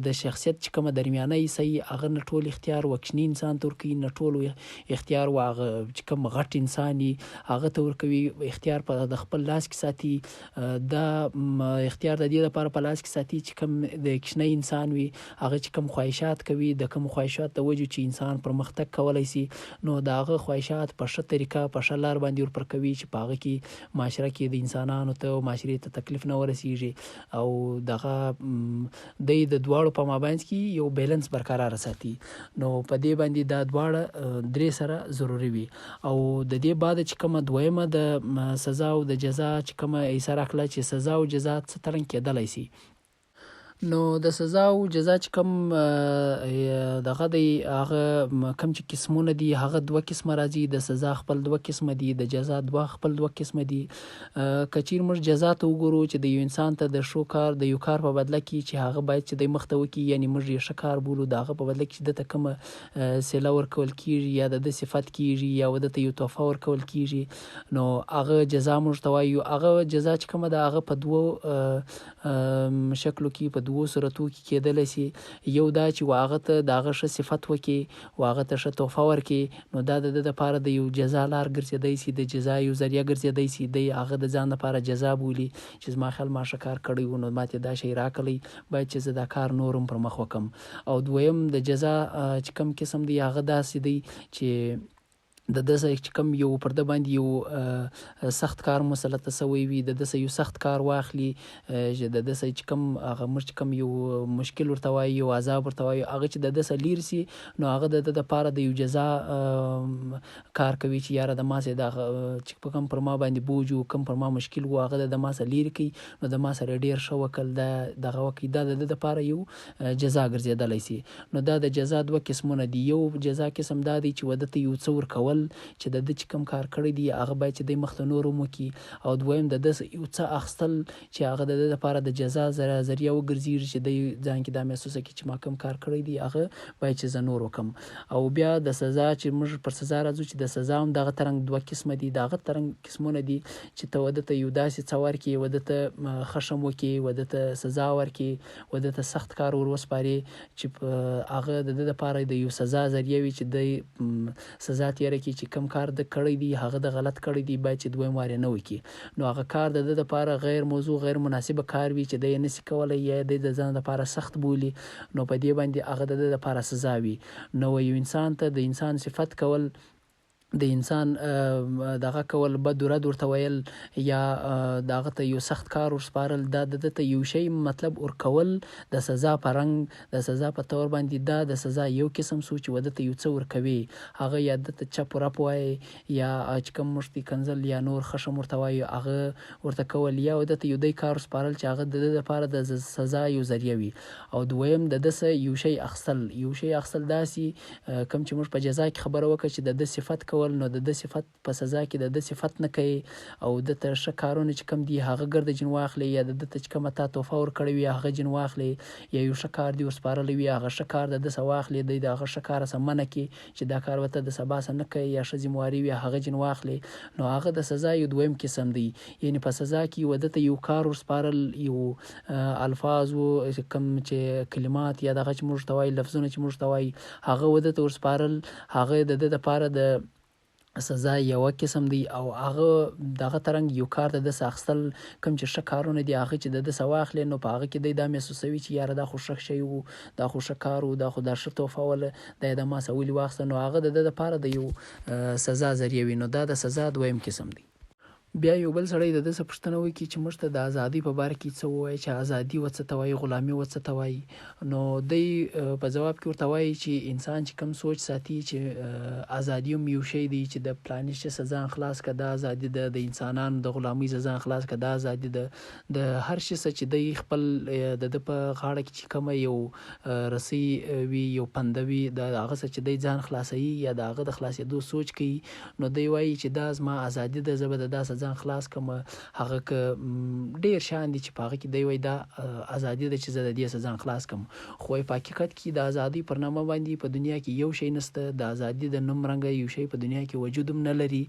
د شخصیت چې کومه درمیانه حصه وي هغه نه ټول اختیار وکشني انسان ته ورکوي نه ټول اختیار و هغه چې کوم غټ انسان وي هغه ته ورکوي اختیار په د خپل لاس کې ساتي دا اختیار د دې لپاره په لاس کې ساتي چې کوم د کوچنی انسان وي هغه چې کوم خواهشات کوي د کوم خواهشات د وجې چې انسان پرمختګ کولی سي نو د هغه خواهشات په ښه طریقه په ښه لار باندې ورپر کوي چې په هغه کې معاشره کې د انسانانو ته او معاشرې ته تکلیف نه ورسیږي او دغه دی د دواړو په مابینځ کې یو بیلنس برقرار ساتي نو په دې باندې دا دواړه درې سره ضروري وي او د دې بعد چې کومه دویمه د سزا او د جزا چې کومه ایسه راکړله چې سزا او جزا څه ترنګ کېدلی سي نو د سزا او جزا چې کوم دغه دی هغه کوم چې قسمونه دي هغه دوه قسمه راځي د سزا خپل دوه قسمه دي د جزا خپل دوه قسمه دي که چیرې موږ جزا ته وګورو چې د یو انسان ته د ښو کار د یو کار په بدله کې چې هغه باید چې د مخته وکړي یعنی موږ یې ښه کار بولو د هغه په بدله کې چې دته کومه صله ورکول کېږي یا د ده صفت کېږي یا دته یو تحفه ورکول کېږي نو هغه جزا موږ ته وایو هغه جزا چې کومه ده هغه په دوو شکلو کې په دوو صورتو کې کېدلی سي. یو دا چې هغه ته د هغه ښه صفت وکړي او هغه ته ښه تحفه ورکړي، نو دا د ده دپاره د یو جزا لار ګرځېدی سي، د جزا یو ذریعه ګرځېدی سي. دی هغه د ځان لپاره جزا بولي چې زما خیال ما ښه کار کړی و، نو ما ته دا شی راکړی، باید چې زه دا کار نور هم پر مخ وکړم. او دویم د جزا چې کوم قسم دی هغه داسې دی چې د ده سره چې کوم یو پر ده باندې یو سخت کار مسلطه سوی وي، د ده سره یو سخت کار واخلي، چې د ده سره چې کوم هغه موږ چې کوم یو مشکل ورته وایي، یو عذاب ورته وایي، هغه چې د ده سره لیر سي، نو هغه د ده دپاره د یو جزا کار کوي چې یاره د ما سره دغه چې په کوم پر ما باندې بوج و، کوم پر ما مشکل و، هغه د ما سره لیر کوي، نو د ما سره ډېر ښه وکړل، دا دغه وکړي، دا د ده دپاره یو جزا ګرځېدلی سي. نو دا د جزا دوه قسمونه دي. یو جزا قسم دا دی چې واده ته یو څه ورکول چې د ده چې کوم کار کړی دی هغه باید چې دی مخ ته نور هم وکړي. او دویم د ده یو څه اخیستل چې هغه د ده دپاره د جزا ذریعه وګرځېږي چې دی ځان کې دا محسوسه کړي چې ما کوم کار کړی دی هغه باید چې زه نور وکړم. او بیا د سزا چې موږ پر سزا راځو چې د سزا هم دغه ترنګ دوه قسمه دي. د هغه ترنګ قسمونه دي چې ته واده ته یو داسې څه ورکړي، واده ته خشم وکړي، واده ته سزا ورکړي، واده ته سخت کار ور وسپارې چې هغه د ده دپاره د یو سزا ذریعه وي چې دی سزا تېره کړي چې کوم کار د کړی دی هغه د غلط کړی دی، باید چې دویم وار یې نه وکړي. نو هغه کار د ده دپاره غیر موضوع غیر مناسبه کار وي چې دی یې نسي کولی یا دی د ځان دپاره سخت بولي، نو په دې باندې هغه د ده دپاره سزا وي. نو یو انسان ته د انسان صفت کول، د انسان دغه کول، بد و رد ورته ویل یا دغه ته یو سخت کار ورسپارل، دا د ده ته یو شی مطلب ورکول د سزا په رنګ، د سزا په طور باندې، دا د سزا یو قسم سو چې واده ته یو څه ورکوي، هغه یا ده ته چپ رپ وایي یا چې کوم مشتي کنځل یا نور خشم ورته وایي هغه ورته کول، یا واده ته یو دی کار ورسپارل چې هغه د ده دپاره د سزا یو ذریعه وي. او دویم د ده څه یو شی اخیستل، یو شی اخیستل داسې کوم چې موږ په جزا کې خبره وکړه چې د ده صفت کول، نو د ده صفت په سزا کې د ده صفت نه کوي او د ته ښه کارونه چې کوم دي هغه ګرده جن واخلي، یا د ده ته چې کومه تا تحفه ورکړې وي هغه جن واخلي، یا یو ښه کار دې ورسپارلی وي هغه ښه کار د ده څه واخلي، دی د هغه ښه کاره څه منع کړي چې دا کار ورته د سبا څه نه کوي، یا ښه ذمواري وي هغه جن واخلي. نو هغه د سزا یو دویم قسم دی. یعنې په سزا کې واده ته یو کار ورسپارل، یو الفاظ و کوم چې کلمات یا دغه چې موږ ته وایي لفظونه چې موږ ته وایي هغه واده ته ورسپارل، هغه د ده دپاره د سزا یوه قسم دی. او هغه دغه ترنګ یو کار د ده څه اخیستل، کوم چې ښه کارونه دي هغه چې د ده څه واخلي، نو په هغه کې دی دا محسوسوي چې یاره دا خو ښه شی و، دا خو ښه کار و، دا خو دا ښه تحفه وله، دا یې د ما څه ولې واخیسته، نو هغه د ده دپاره د یو سزا ذریعه وي. نو دا د سزا دویم قسم دی. بیا یو بل سړی د ده څه پوښتنه وکړي چې موږ ته د ازادۍ په باره کې څه ووایي، چې ازادي و څه ته وایي، غلامي و څه ته وایي. نو دی په ځواب کې ورته وایي چې انسان چې کوم سوچ ساتي چې ازادي هم یو شی دی چې د فلاني شي څخه ځان خلاص کړه، دا ازادي ده، د انسانانو د غلامۍ څخه ځان خلاص کړه، دا ازادي ده. د هر شي څه چې دی خپل د ده په غاړه کې چې کومه یو رسۍ وي، یو پنده وي، د هغه څه چې دی ځان خلاصوي یا د هغه د خلاصېدو سوچ کوي، نو دی وایي چې دا زما ازادي ده، زه به د داسې ځان خلاص کړم. هغه که ډېر شیان دي چې په هغه کې دی وایي دا ازادي ده چې زه د دې څخه ځان خلاص کړم. خو په حقیقت کې د ازادۍ پر نامه باندې په دنیا کې یو شی نشته، د ازادي د نوم رنګه یو شی په دنیا کې وجود هم نه لري،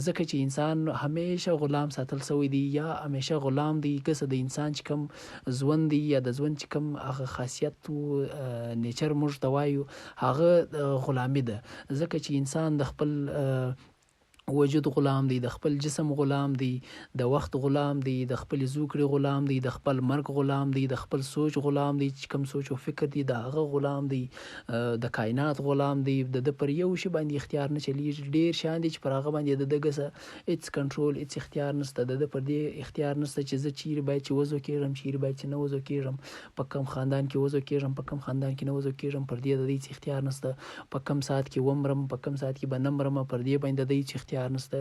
ځکه چې انسان همیشه غلام ساتل سوی دی، یا همیشه غلام دی. که څه د انسان چې کوم ژوند دی یا د ژوند چې کوم هغه خاصیت و نیچر موږ ته وایو هغه غلامي ده، ځکه چې انسان د خپل وجود غلام دی، د خپل جسم غلام دی، د وخت غلام دی، د خپل زوکړې غلام دی، د خپل مرګ غلام دی، د خپل سوچ غلام دی، چې کوم سوچ او فکر دی د هغه غلام دی، د کائنات غلام دی. د ده پر یو شي باندې اختیار نه چلیږي. ډېر شیان دي چې پر هغه باندې د ده څه هېڅ کنټرول هېڅ اختیار نشته، د ده پر دې اختیار نشته چې زه چیرې باید چې وضو کېږم، چیرې باید چې نه وضو کېږم، په کوم خاندان کې وضو کېږم، په کوم خاندان کې نه وضو کېږم، پر دې د ده هېڅ اختیار نشته. په کوم ساعت کې ومرم، په کوم ساعت کې به نه مرم، پر دې باندې د ده هېڅ اختیار نشته.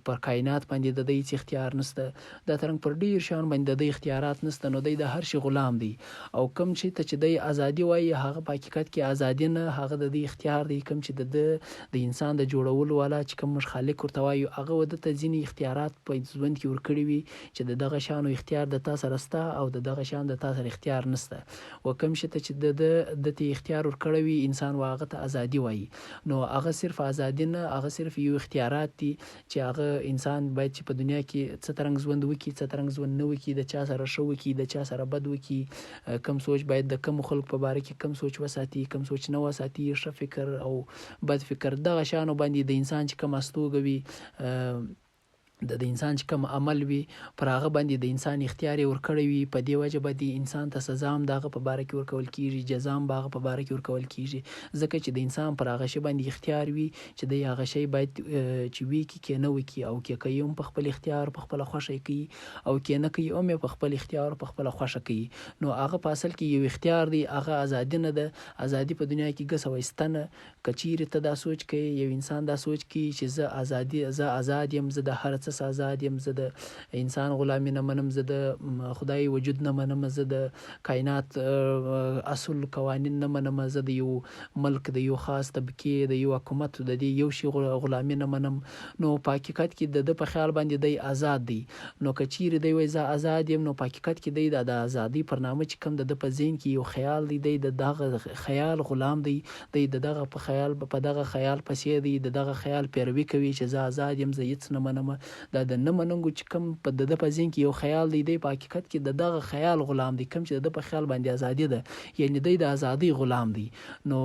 پر کائنات باندې د ده هېڅ اختیار نشته. دا ترنګ پر ډېر شیان باندې د ده اختیارات نشته. نو دی د هر شي غلام دی. او کوم شي ته چې دی ازادي وایي هغه په حقیقت کې ازادي نه، هغه د ده اختیار دی. کوم چې د ده د انسان د جوړولو والا چې کوم موږ خالق ورته وایو هغه د ته ځینې اختیارات په ژوند کې ورکړي وي چې د دغه شیانو اختیار د تا سره شته او د دغه شیان د تا سره اختیار نشته. و کوم شي ته چې د ته اختیار ورکړی وي انسان و هغه ته ازادي وایي. نو هغه صرف ازادي نه، هغه صرف یو اختیارات دي چې هغه انسان باید چې په دنیا کې څه ترنګ ژوند وکړي، څه ترنګ ژوند نه وکړي، د چا سره ښه وکړي، د چا سره بد وکړي، کم سوچ باید د کم خلکو په باره کې کم سوچ وساتي، کم سوچ نه وساتي، ښه فکر او بد فکر. دغه شیانو باندې د انسان چې کم استوګه وي، د انسان چې کوم عمل وي پر هغه باندې د انسان اختیار ورکړی وي، په دې وجه باندې انسان ته سزا هم د هغه په باره کې ورکول کېږي، جزا هم د هغه په باره کې ورکول کېږي، ځکه چې د انسان پر هغه شی باندې اختیار وي چې د هغه شی باید چې وکړي کې نه وکړي، او کې کوي هم په خپل اختیار په خپله خوښه کوي، او کې نه کوي هم په خپل اختیار په خپله خوښه کوي. نو هغه په اصل کې یو اختیار دی، هغه ازادي نه ده. ازادي په دنیا کې ګس وایستنه که چیرې ته دا سوچ کوي، یو انسان دا سوچ کوي چې زه آزاد یم، زه د هر څه آزاد یم، زه د انسان غلامي نه منم، زه د خدای وجود نه منم، زه د کائنات اصل قوانین نه منم، زه د یو ملک د یو خاص طبقې د یو حکومت د دې یو شي غلامي نه منم. نو په حقیقت کې د په خیال باندې دی آزاد دی. نو که چیرې دی وایي زه آزاد یم، نو په حقیقت کې دی د ازادۍ پر نامه چې کوم د په ذهن کې یو خیال دی، دی د دغه خیال غلام دی، دی د دغه په خیال په دغه خیال پسې دی، د دغه خیال پیروي کوي چې زه آزاد یم، زه هیڅ نه منم. دا د نه منونکو چې کوم په د په ذهن کې یو خیال دی، دی په حقیقت کې د دغه خیال غلام دی، کوم چې د په خیال باندې ازادي ده، یعنی دی د ازادۍ غلام دی. نو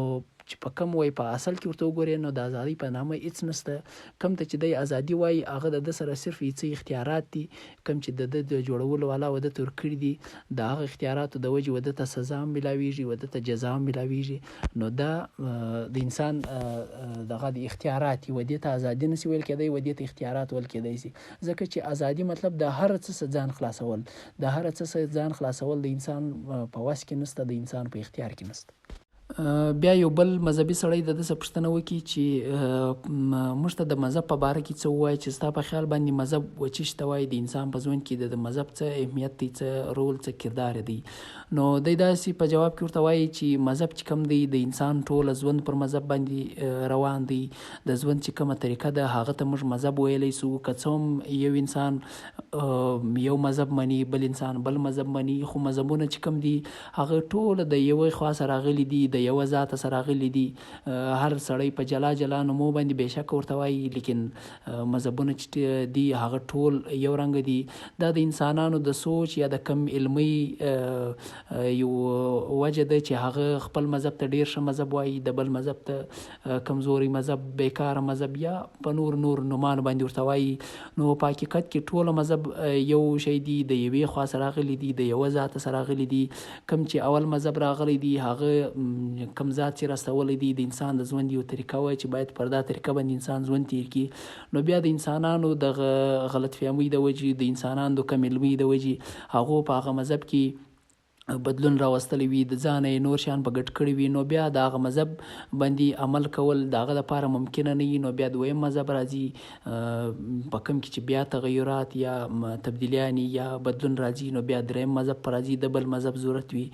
چې په کم وای په اصل کې ورته وګورئ، نو د ازادۍ په نامه هیڅ نشته. کوم ته چې دی ازادي وایي هغه د سره صرف څه اختیارات دي، کوم چې د جوړولو والا وده ته ورکړي دي، د هغه اختیاراتو د وجې وده ته سزا هم ملاویږي، وده ته جزا هم ملاویږي. نو دا د انسان دغه د اختیارات ودې ته ازادي نشي ویل کېدی، ودې ته اختیارات ویل کېدی شي، ځکه چې ازادي مطلب د هر څه ځان خلاصول، د هر څه ځان خلاصول د انسان په وس کې نشته، د انسان په اختیار کې نشته. بیا یو بل مذهبي سړی د ده څه پوښتنه وکړي چې موږ ته د مذهب په باره کې څه ووایي، چې ستا په خیال باندې مذهب څه ته وایي، د انسان په ژوند کې د مذهب څه اهمیت دی، څه رول، څه کردار دی. نو دی داسې په جواب کې ورته وایي چې مذهب چې کوم دی د انسان ټوله ژوند پر مذهب باندې روان دی، د ژوند چې کومه طریقه ده هغه ته موږ مذهب ویلی سو. که څه هم یو انسان یو مذهب مني، بل انسان بل مذهب مني، خو مذهبونه چې کوم دي هغه ټول د یوې خوا سره راغلي دي، د یوه ذات سره راغلي دي. هر سړی په جلا جلا نومو باندې بېشکه ورته وایي، لیکن مذهبونه چې دي هغه ټول یو رنګه دي. دا د انسانانو د سوچ یا د کم علمي یو وجه ده چې هغه خپل مذهب ته ډېر ښه مذهب وایي، د بل مذهب ته کمزوري مذهب، بیکاره مذهب، یا په نور نومانو باندې ورته وایي. نو په حقیقت کې ټوله مذهب یو شی دي، د یوې خوا سره راغلي دي، د یوه ذات سره راغلي دي. کوم چې اول مذهب راغلی دي هغه کوم ذات چې راستولی دی د انسان د ژوند یو طریقه وای چې باید پر دا طریقه باندې انسان ژوند تیر کړي. نو بیا د انسانانو د غلط فهمۍ د وجې، د انسانانو د کم علمۍ د وجې هغو په هغه مذهب کې بدلون راوستلی وي، د ځانه یې نور شیان په ګډ کړي وي، نو بیا د هغه مذهب باندې عمل کول د هغه لپاره ممکنه نه وي. نو بیا دویم مذهب راځي په کوم کې چې بیا تغیرات یا تبدیلیانې یا بدلون راځي، نو بیا دریم مذهب په راځي، د بل مذهب ضرورت وي.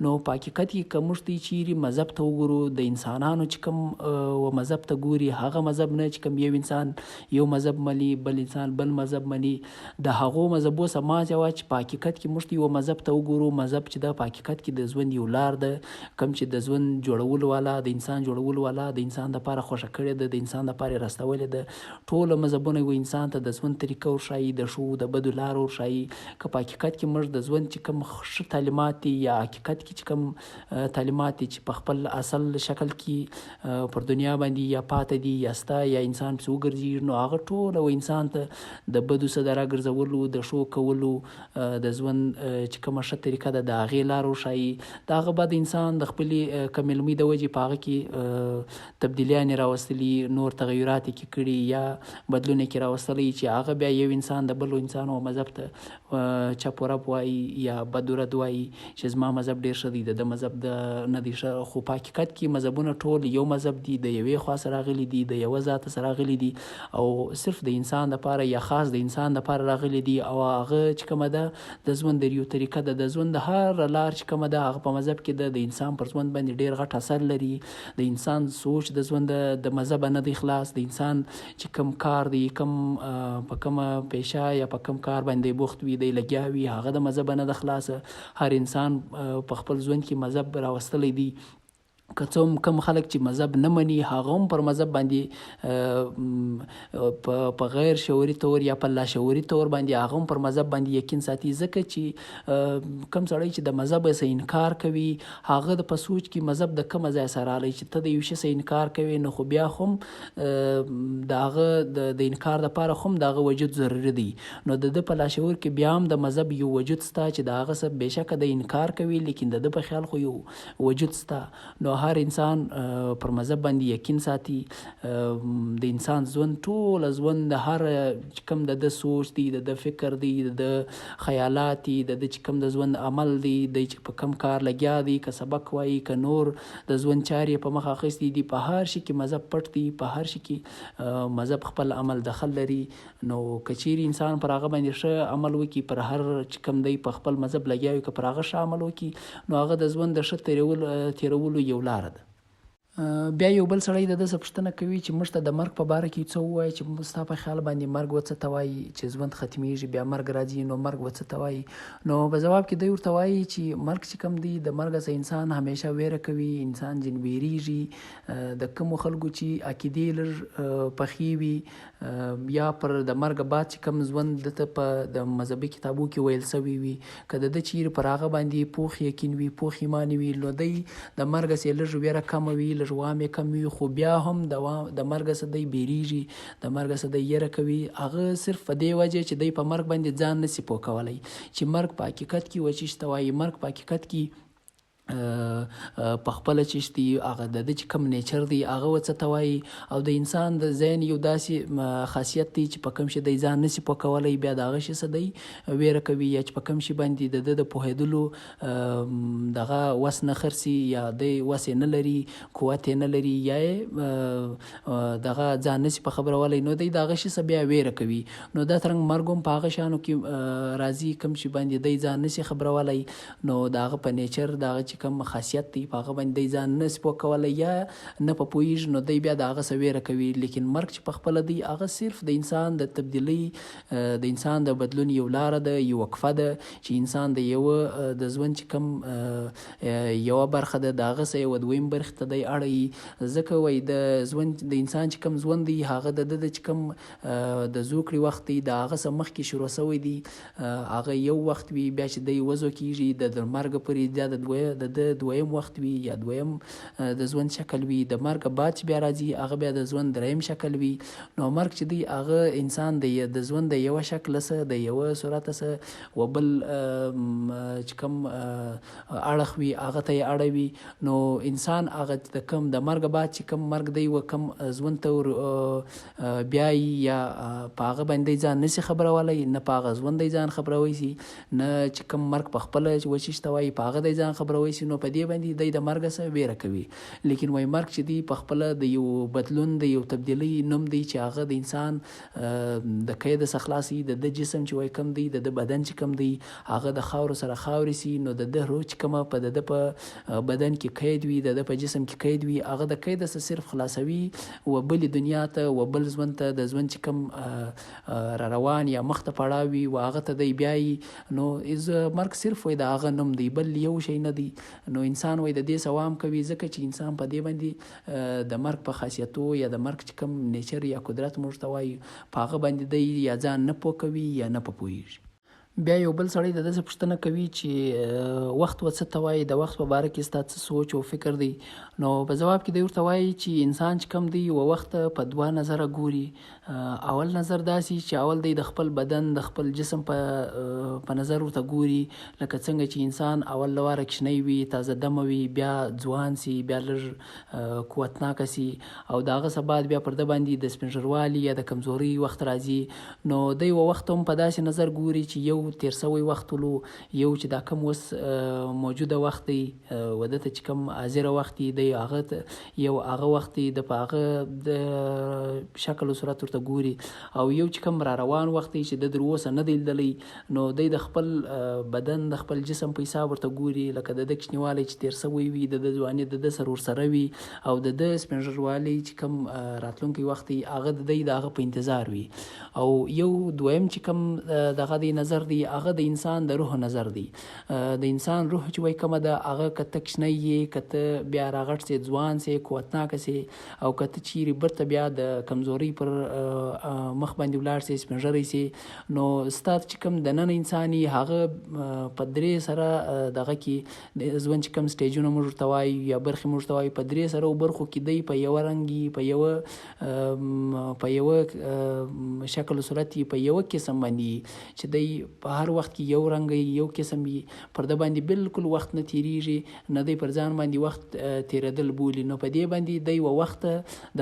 نو په حقیقت کې که موږ چیرې مذهب ته وګورو، د انسانانو چې کوم مذهب ته ګوري هغه مذهب نه چې کوم یو انسان یو مذهب مني، بل انسان بل مذهب مني، د هغو مذهبو سماج وا چې په حقیقت کې موږ یو مذهب ته وګورو، مذهب چې دا په حقیقت کې د ژوند یو لار ده، کوم چې د ژوند جوړولو والا، د انسان جوړولو والا، د انسان دپاره خوښه کړې ده، د انسان دپاره راستولې ده. ټوله مذهبونه یو انسان ته د ژوند طریقه ورښایي، د ښو د بدو لارو ورښایي. که په حقیقت کې موږ د ژوند چې کوم ښه تعلیمات دي، یا حقیقت کې چې کوم تعلیمات دي چې په خپل اصل شکل کې پر دنیا باندې یا پاته دي یا سته، یا انسان پسې وګرځي، نو هغه ټوله انسان ته د بدو څه د راګرځولو، د ښو کولو، د ژوند چې کومه ښه طریقه ده د هغې لار وښایي. د هغه بعد انسان د خپلې کم علمۍ د وجې په هغه کې تبدیلیانې راوستلي، نور تغیرات یې کړي یا بدلون یې راوستلی، چې هغه بیا یو انسان د بل انسان او مذهب ته چپ و رپ وایي یا بد و رد وایي چې زما مذهب ډېر ښه دی، د ده مذهب نه دی ښه. خو په حقیقت کې مذهبونه ټول یو مذهب دي، د یوې خوا سره راغلي دي، د یوه ذات سره راغلي دي، او صرف د انسان دپاره یا خاص د انسان دپاره راغلي دي. او هغه چې کومه ده د ژوند د یو طریقه ده، د ژوند د هر لار چې کومه ده هغه په مذهب کې ده، د انسان پر ژوند باندې ډېر غټ اثر لري. د انسان سوچ د ژوند د مذهب نه دی خلاص، د انسان چې کوم کار دی، کوم په کومه پیشه یا په کوم کار باندې بوخت وي، دی لګیا وي، هغه د مذهب نه ده خلاصه. هر انسان په خپل ژوند کې مذهب راوستلی دی. که څوم کم خلک چې مذهب نه مني هغه هم پر مذهب باندې په غیر شعوري طور یا په لاشعوري طور باندې هغه هم پر مذهب باندې یقین ساتي، ځکه چې کم سړی چې د مذهب څخه انکار کوي هغه د په سوچ کې مذهب د کومه ځای سره راغلی چې ته د یو شي څخه انکار کوي، نو خو بیا هم د هغه د انکار دپاره هم د هغه وجود ضروري دی. نو د ده په لاشعور کې بیا هم د مذهب یو وجود سته چې د هغه څه بېشکه د انکار کوي، لیکن د ده په خیال خو یو وجود سته. نو هر انسان پر مذهب باندې یقین ساتي. د انسان ژوند ټوله ژوند د هر کوم د ده سوچ دی، د ده فکر دی، د ده خیالات دي، د ده چې کوم د ژوند عمل دی، دی چې په کوم کار لګیا دی، که سبق وایي که نور د ژوند چارې په مخ اخیستی دي، په هر شي کې مذهب پټ دی، په هر شي کې مذهب خپل عمل دخل لري. نو که چیرې انسان پر هغه باندې ښه عمل وکړي، پر هر چې کوم دی په خپل مذهب لګیا وي، که پر هغه ښه عمل وکړي، نو هغه د ژوند د ښه تېرولو یو لاره ده. بیا یو بل سړی د ده څه پوښتنه کوي چې موږ ته د مرګ په باره کې څه ووایي، چې ستا په خیال باندې مرګ و څه ته وایي، چې ژوند ختمیږي بیا مرګ راځي، نو مرګ و څه ته وایي. نو په ځواب کې دی ورته وایي چې مرګ چې کوم دی، د مرګ څخه انسان همیشه ویره کوي، انسان ځین ویریږي. د کومو خلکو چې عقیدې لږ پخې وي یا پر د مرګ بعد چې کوم ژوند دته په د مذهبي کتابو کې ویل سوي وي، که د ده چیرې پر هغه باندې پوخ یقین وي، پوخ ایمان وي، نو دی د مرګ څخه لږ ویره کمه وي، لږ وام یې کم وي، خو بیا هم د مرګ څخه دی بیریږي، د مرګ څخه دی یره کوي. هغه صرف په دې وجه چې دی په مرګ باندې ځان نسي پوه کولی چې مرګ په حقیقت کې وچیش ته وایي، مرګ په حقیقت کې په خپله چې دي هغه د ده چې کوم نیچر دی هغه څه ته وایي. او د انسان د ذهن یو داسې خاصیت دی چې په کوم شي دی ځان نسي پوه کولی، بیا د هغه شي څه دی ویره کوي، یا چې په کوم شي باندې د ده د پوهېدلو دغه وس نه خرڅي، یا دی وس یې نه لري، قوت یې نه لري، یا یې دغه ځان نسي په خبرولی، نو دی د هغه شي څه بیا ویره کوي. نو دا ترنګ مرګ هم په هغه شیانو کې راځي کوم شي باندې دی ځان نسي خبرولی، نو د هغه په نیچر د هغه چې کوم خاصیت دی په هغه باندې دی ځان نسي پوه کولی یا نه په پوهېږي، نو دی بیا د هغه څه ویره کوي. لیکن مرګ چې په خپله دی هغه صرف د انسان د تبدیلۍ، د انسان د بدلون یو لاره ده، یو وقفه ده چې انسان د یوه د ژوند چې کوم یوه برخه ده د هغه څه یوه دویم برخې ته دی اړوي. ځکه وایي د ژوند د انسان چې کوم ژوند دی هغه د ده چې کوم د زوکړې وخت دی د هغه څه مخکې شروع سوی دی، هغه یو وخت وي، بیا چې دی وضع کېږي د مرګ پورې بیا د دویم وخت وي یا دویم د ژوند شکل وي، د مرګ بعد چې بیا راځي هغه بیا د ژوند دریم شکل وي. نو مرګ چې دی هغه انسان د ژوند د یوه شکل څه د یوه صورت څه و بل چې کوم اړخ وي هغه ته یې اړوي. نو انسان هغه د کوم د مرګ بعد چې کوم مرګ دی و کوم ژوند ته بیایي، یا په هغه باندې ځان نسي خبرولی، نه په هغه ژوند دی ځان خبروی سي، نه چې کوم مرګ په خپله وچیش ته وایي په هغه دی ځان خبروی سي. نو په دې باندې دی د مرګ څخه ویره کوي. لیکن وایي مرګ چې دی په خپله د یو بدلون د یو تبدیلۍ نوم دی چې هغه د انسان د قید څخه خلاصي، د ده جسم چې وایي کم دی، د ده بدن چې کم دی هغه د خاورو سره خاورې سي، نو د ده روح چې کومه په د ده په بدن کې قید وي، د ده په جسم کې قید وي، هغه د قید څخه صرف خلاصوي و بلې دنیا ته و بل ژوند ته، د ژوند چې کوم را روان یا مخ ته پړاو وي و هغه ته دی بیایي. نو مرګ صرف وایي د هغه نوم دی، بل یو شی نه دی. نو انسان وایي د دې سوام کوي ځکه چې انسان په دې باندې د مرګ په خاصیتو یا د مرګ چې کوم نیچر یا قدرت موږ ته وایي په هغه باندې دی یا ځان نه پوه کوي یا نه په پوهېږي. بیا یو بل سړی د ده څه پوښتنه کوي چې وخت و څه ته وایي، د وخت په باره کې ستا څه سوچ او فکر دی. نو په ځواب کې دی ورته وایي چې انسان چې کوم دی و وخت په دوه نظره ګوري. اول نظر داسې چې اول دی د خپل بدن د خپل جسم په نظر ورته ګوري، لکه څنګه چې انسان اول لواره کوچنی وي، تازه دمه وي، بیا ځوان سي، بیا لږ قوتناکه سي، او د هغه څه بعد بیا پر ده باندې د سپینږیروالي یا د کمزورۍ وخت راځي. نو دی و وخت هم په داسې نظر ګوري چې یو تیر سوی وخت ولو، یو چې دا کم اوس موجوده وخت دی و ده ته چې کم حاضره وخت دی هغه یو هغه وخت دی د په هغه د شکل و صورت ورته ګوري، او یو چې کم را روان وخت دی چې د در اوسه نه دی لیدلی، نو دی د خپل بدن د خپل جسم په حساب ورته ګوري، لکه د ده کوچنیوالی چې تیر سوی وي، د ده ځواني د ده سره ورسره وي، او د ده سپینږیروالی چې کم راتلونکی وخت دی هغه د دی د هغه په انتظار وي. او یو دویم چې کم دغه دی نظر دی هغه د انسان د روح نظر دی. د انسان روح چې وایي کومه ده هغه که ته کوچنی یې، که ته بیا راغټ سې، ځوان سې، قوتناکه سې، او که ته چیرې برته بیا د کمزورۍ پر مخ باندې ولاړ سې، سپین ږیری سې، نو ستا چې کوم دننه انسان یي هغه په درې سره دغه کې د ژوند چې کوم سټیجونه موږ ورته وایو یا برخې موږ ورته وایو په درې سره برخو کې دی په یوه رنګ یي، په یوه شکل و صورت یي، په یوه قسم باندې یي چې دی په هر وخت کې یو رنګ یي، یو قسم یي، پر ده باندې بالکل وخت نه تېرېږي، نه دی پر ځان باندې وخت تېرېدل بولي. نو په دې باندې دی یوه وخت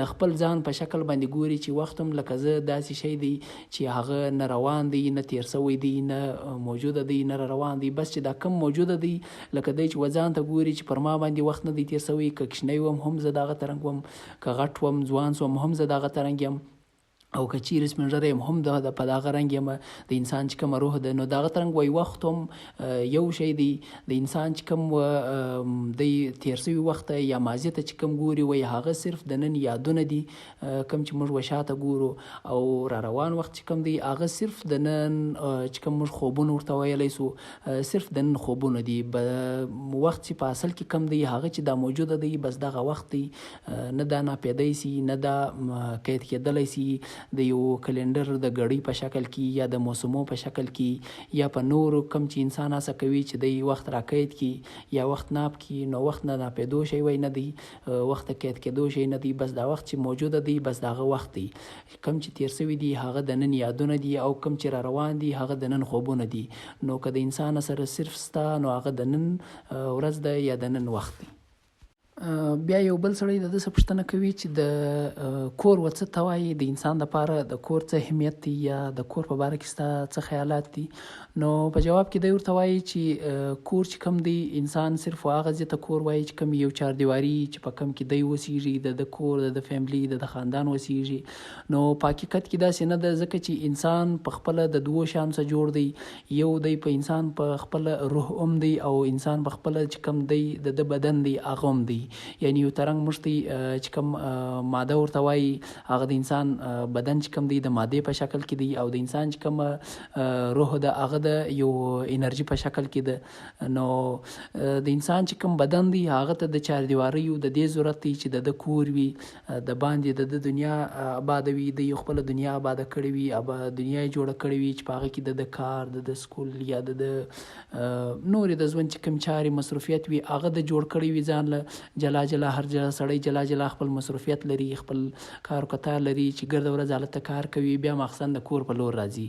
د خپل ځان په شکل باندې ګوري چې وخت هم لکه زه داسې شی دی چې هغه نه روان دی، نه تېر سوی دی، نه موجوده دی، نه روان دی، بس چې دا کم موجوده دی لکه دی چې ځان ته ګوري چې پر ما باندې وخت نه دی تېر سوی، که کوچنی وم هم زه د هغه ترنګ وم، که غټ وم ځوان سوم هم زه د هغه ترنګ یم، او که چیرې سپین ږیری یم هم په دغه رنګ یم. د انسان چې کومه روح ده نو د هغه ترنګ وایي وخت هم یو شی دی. د انسان چې کوم دی تېر سوي وخت یا ماضي ته چې کوم ګوري وایي هغه صرف د نن یادونه دي، کوم چې موږ شاته ګورو، او را روان وخت چې کوم دی هغه صرف د نن چې کوم موږ خوبونه ورته ویلی سو صرف د نن خوبونه دي. وخت چې په اصل کې کوم دی هغه چې دا موجوده دی بس دغه وخت دی، نه دا ناپیدی سي، نه دا قید کېدلی سي د یو کلندر د ګړۍ په شکل کې یا د موسمو په شکل کې یا په نورو کم چې انسان هڅه کوي چې د وخت راقید کی یا وخت ناپ کی، نو وخت نه ناپیدو شی وی نه دی، وخت قید کېدو شی نه دی، بس دا وخت چې موجوده دی بس دغه وخت دی. کم چې تیر سوي دی هغه د نن یادونه دي، او کم چې را روان دي هغه د نن خوبونه دي. نو که د انسان سره صرف ستا نو هغه د نن ورځ ده یا د نن وخت دی. بیا یو بل سړی د ده څه پوښتنه کوي چې د کور و څه ته وایي، د انسان دپاره د کور څه اهمیت دی یا د کور په باره کې ستا څه خیالات دي. نو په جواب کې دی ورته وایي چې کور چې کوم دی انسان صرف هغه ځای ته کور وایي چې کوم یو چاردیواري چې په کوم کې دی اوسېږي، د کور د فیملي د خاندان اوسېږي. نو په حقیقت کې داسې نه ده، ځکه چې انسان په خپله د دوو شیانو څخه جوړ دی. یو دی په انسان په خپله روح هم دی، او انسان په خپله چې کوم دی د ده بدن دی هغه هم دی. یعنی یو ترنګ موږ ته چې کوم ماده ورته وایي هغه د انسان بدن چې کوم دی د مادې په شکل کې دی، او د انسان چې کوم روح ده هغه د یو انرژي په شکل کې ده. نو د انسان چې کوم بدن دی هغه ته د چاردیواریو د دې ضرورت دی چې د کور وي، د باندې د دنیا آباده وي، د یو خپله دنیا آباده کړې وي، دنیا یې جوړه کړې وي چې په هغه کې د کار د سکول یا د نورې د ژوند چې کوم چارې مصروفیت وي هغه د جوړ کړی وي ځان له جلا جلا. هر سړی جلا جلا خپل مصروفیت لري، خپل کار و کتار لري چې ګرده ورځ هلته کار کوي، بیا ماخستن د کور په لور راځي.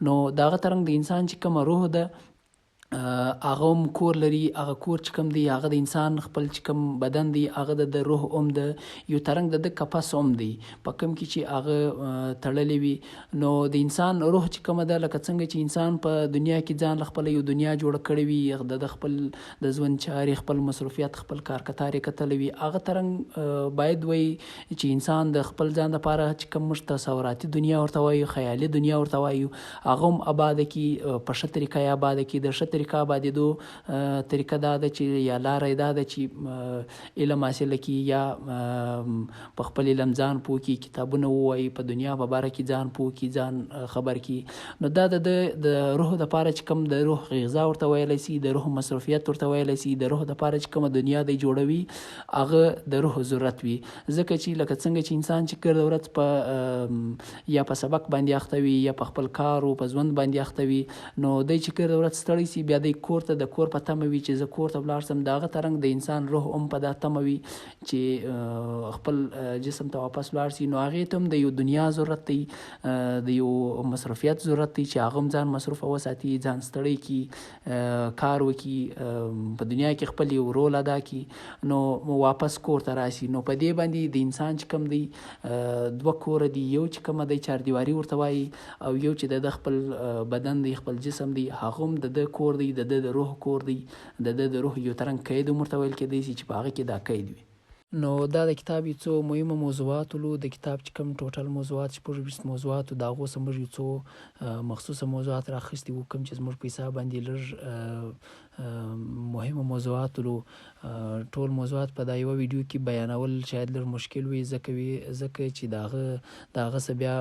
نو د هغه ترنګ د انسان چې کومه روح ده هغه هم کور لري. هغه کور چې کوم دی هغه د انسان خپل چې کوم بدن دی هغه د روح هم ده، یو ترنګ د کپس هم دی په کوم کې چې هغه تړلی وي. نو د انسان روح چې کومه ده لکه څنګه چې انسان په دنیا کې ځان له خپله یو دنیا جوړه کړې وي، د خپل د ژوند چارې، خپل مصروفیت، خپل کار کتار یې کتلی وي، هغه ترنګ باید وایي چې انسان د خپل ځان دپاره چې کوم موږ تصوراتي دنیا ورته وایو، خیالي دنیا ورته وایو، هغه هم آباده کړي، په ښه طریقه یې آباده کړي. د ښه طریقه آبادېدو طریقه دا ده چې یا لاره یې دا ده چې علم حاصله کړي یا په خپل علم ځان پوه کړي، کتابونه ووایي، په دنیا په باره کې ځان پوه کړي، ځان خبر کړي. نو دا د روح دپاره چې کوم د روح غذا ورته ویلی سي، د روح مصروفیت ورته ویلی سي، د روح دپاره چې کومه دنیا دی جوړوي هغه د روح ضرورت وي. ځکه چې لکه څنګه چې انسان چې ګرده ورځ په یا په سبق باندې اخته وي یا په خپل کار او په ژوند باندې اخته وي، نو دی چې ګرده ورځ ستړی سي بیا دی کور ته د کور په تمه وي چې زه کور ته ولاړ سم. د هغه ترنګ د انسان روح هم په دا تمه وي چې خپل جسم ته واپس ولاړ سي. نو هغې ته هم د یو دنیا ضرورت دی، د یو مصروفیت ضرورت دی چې هغه هم ځان مصروفه وساتي، ځان ستړی کړي، کار وکړي، په دنیا کې خپل یو رول ادا کړي، نو واپس کور ته راسي. نو په دې باندې د انسان چې کوم دی دوه کوره دي، یو چې کومه دی چاردیواري ورته وایي، او یو چې د خپل بدن دی، خپل جسم دی، هغه هم د کور دی، د روح کور دی، د روح یو ترنګ قید هم ورته ویل کېدی شي چې په هغه کې دا قید وي. نو دا د کتاب یو څو مهمه موضوعات ولو. د کتاب چې کوم ټوټل موضوعات 14 موضوعات د هغو څخه موږ یو څو مخصوصه موضوعات راخیستي وو کوم چې زموږ په حساب باندې لږ مهمه موضوعات ولو. ټول موضوعات په دا یوه ویډیو کې بیانول شاید لږ مشکل وي ځکه چې د هغه څه بیا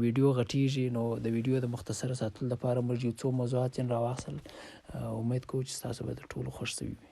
ویډیو غټیږي. نو د ویډیو د مختصره ساتلو لپاره موږ یو څو موضوعات راواخیستل. امید کوو چې ستاسو به د ټولو خوښ شوي وي.